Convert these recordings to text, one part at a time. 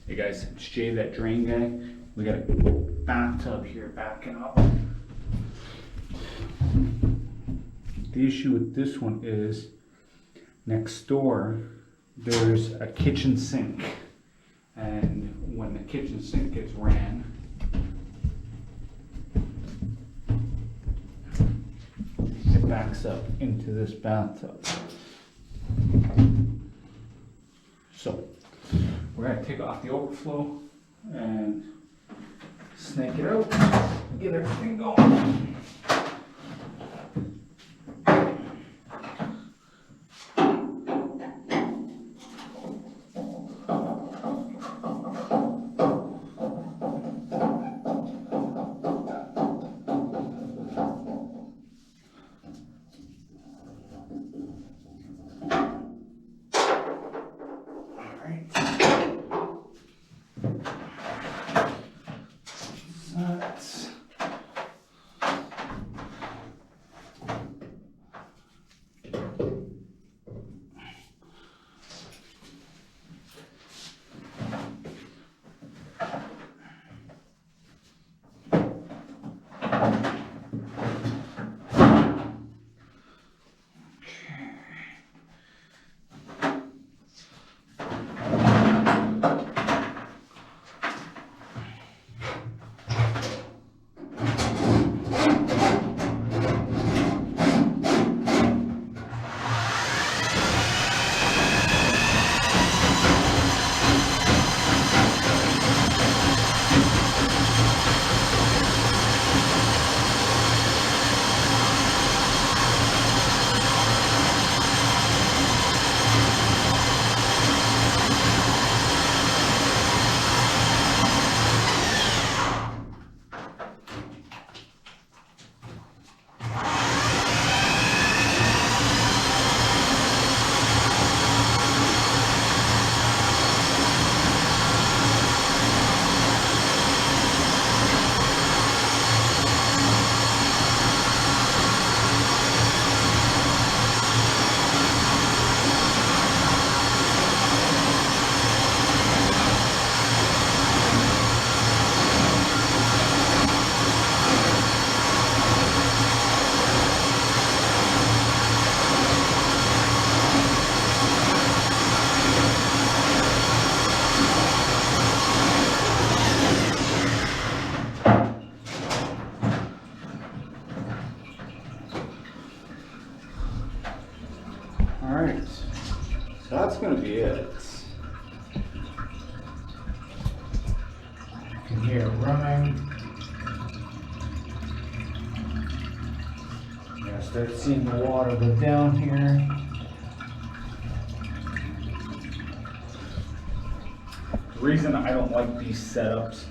Hey guys, it's Jay, that drain guy. We got a bathtub here backing up. The issue with this one is next door there's a kitchen sink, and when the kitchen sink gets ran, it backs up into this bathtub. So we're gonna take off the overflow and snake it out, get everything going. Alright, so that's going to be it. You can hear it running. You're going to start seeing the water go down here. The reason I don't like these setups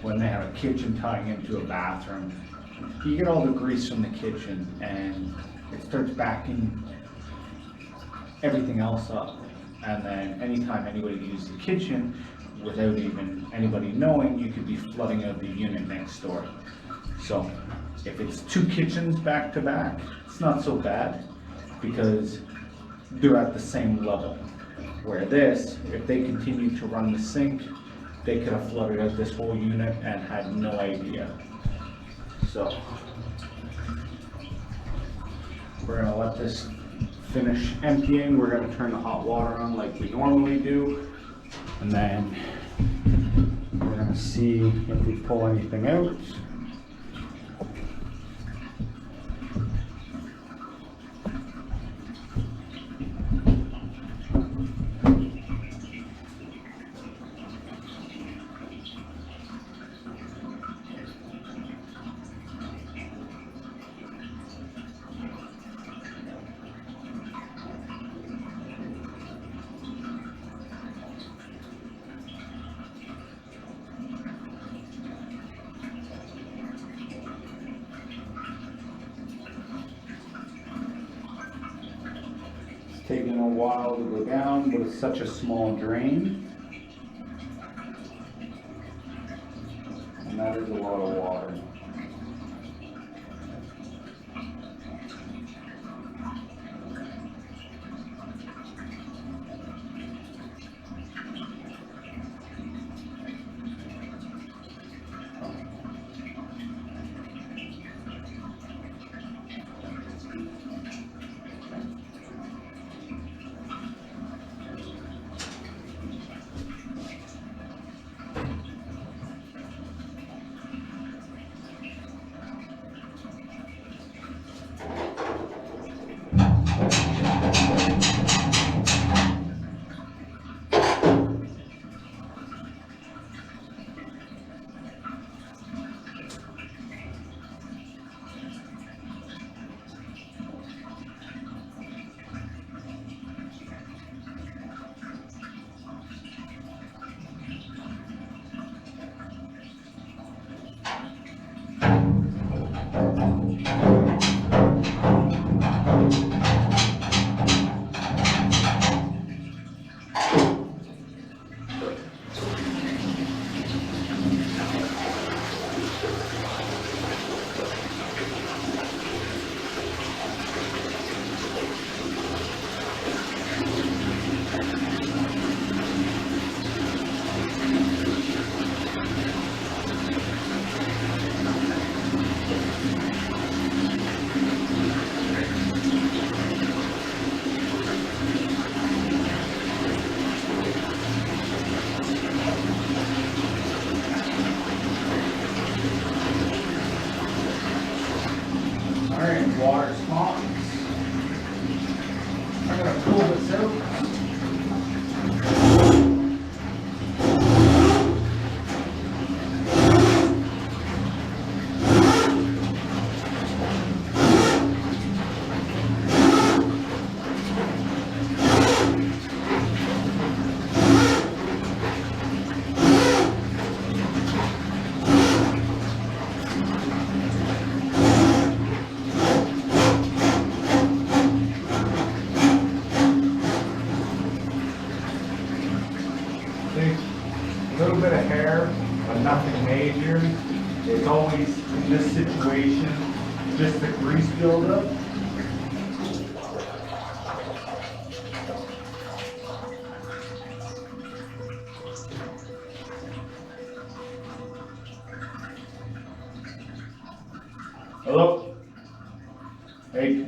when they have a kitchen tying into a bathroom, you get all the grease from the kitchen and it starts backing everything else up, and then anytime anybody uses the kitchen without even anybody knowing, you could be flooding out the unit next door. So if it's two kitchens back to back, it's not so bad because they're at the same level. Where this, if they continue to run the sink, they could have flooded out this whole unit and had no idea. So we're gonna let this finish emptying. We're going to turn the hot water on like we normally do, and then we're going to see if we pull anything out. Taking a while to go down, but it's such a small drain, and that is a lot of water. this out. A little bit of hair, but nothing major. It's always, in this situation, just the grease buildup. Hello? Hey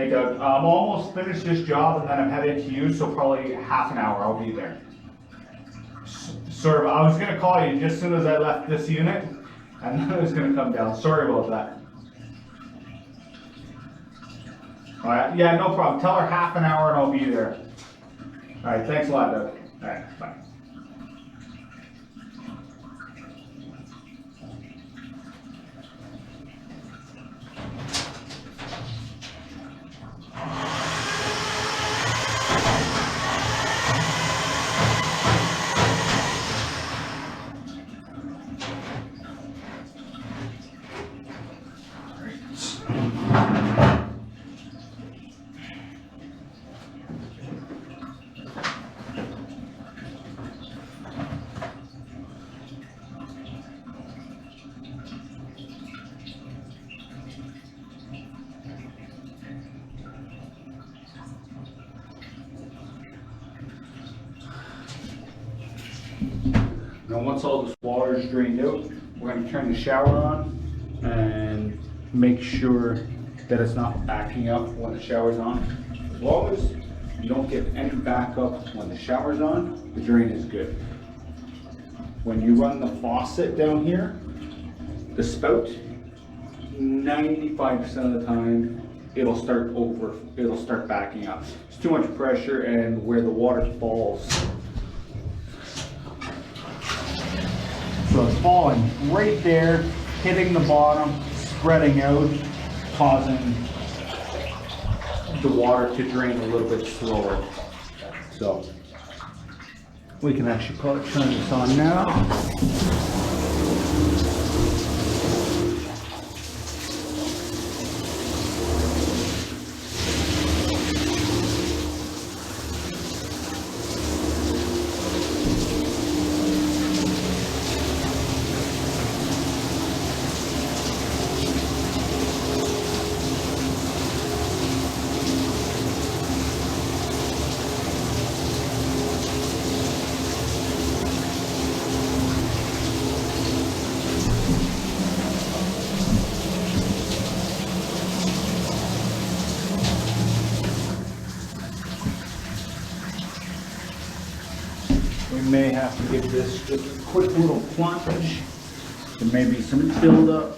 Doug, I'm almost finished this job and then I'm headed to you, so probably half an hour I'll be there. Sorry, I was gonna call you just as soon as I left this unit, and then I was gonna come down. Sorry about that. All right, yeah, no problem. Tell her half an hour and I'll be there. All right, thanks a lot, Doug. All right, bye. Now once all this water is drained out, we're going to turn the shower on and make sure that it's not backing up when the shower's on. As long as you don't get any backup when the shower's on, the drain is good. When you run the faucet down here, the spout, 95% of the time, it'll start backing up. It's too much pressure, and where the water falls, so it's falling right there, hitting the bottom, spreading out, causing the water to drain a little bit slower. So we can actually probably turn this on now. We may have to give this just a quick little plunge. There may be some buildup.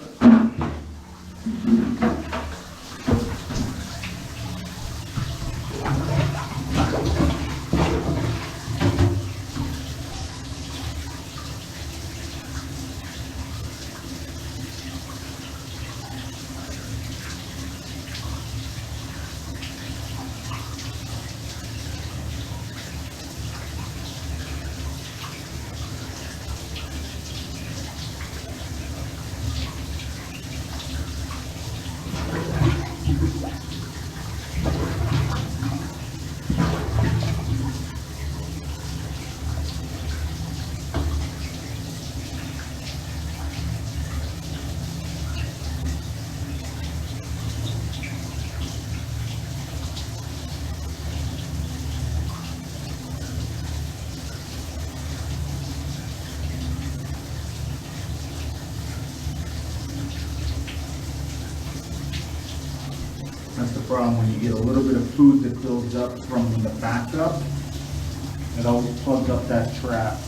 That's the problem when you get a little bit of food that builds up from the bathtub. It always plugs up that trap.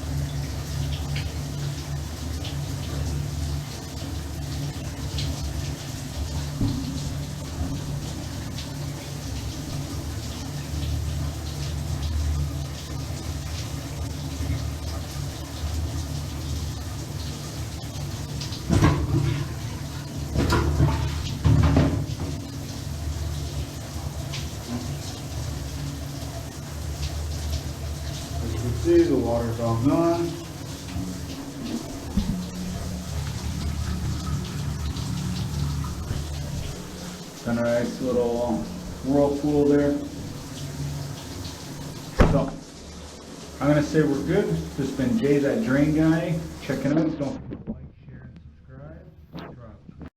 See, the water's all gone. Got a nice little whirlpool there. So, I'm gonna say we're good. This has been Jay, that drain guy. Checking out. Don't forget to like.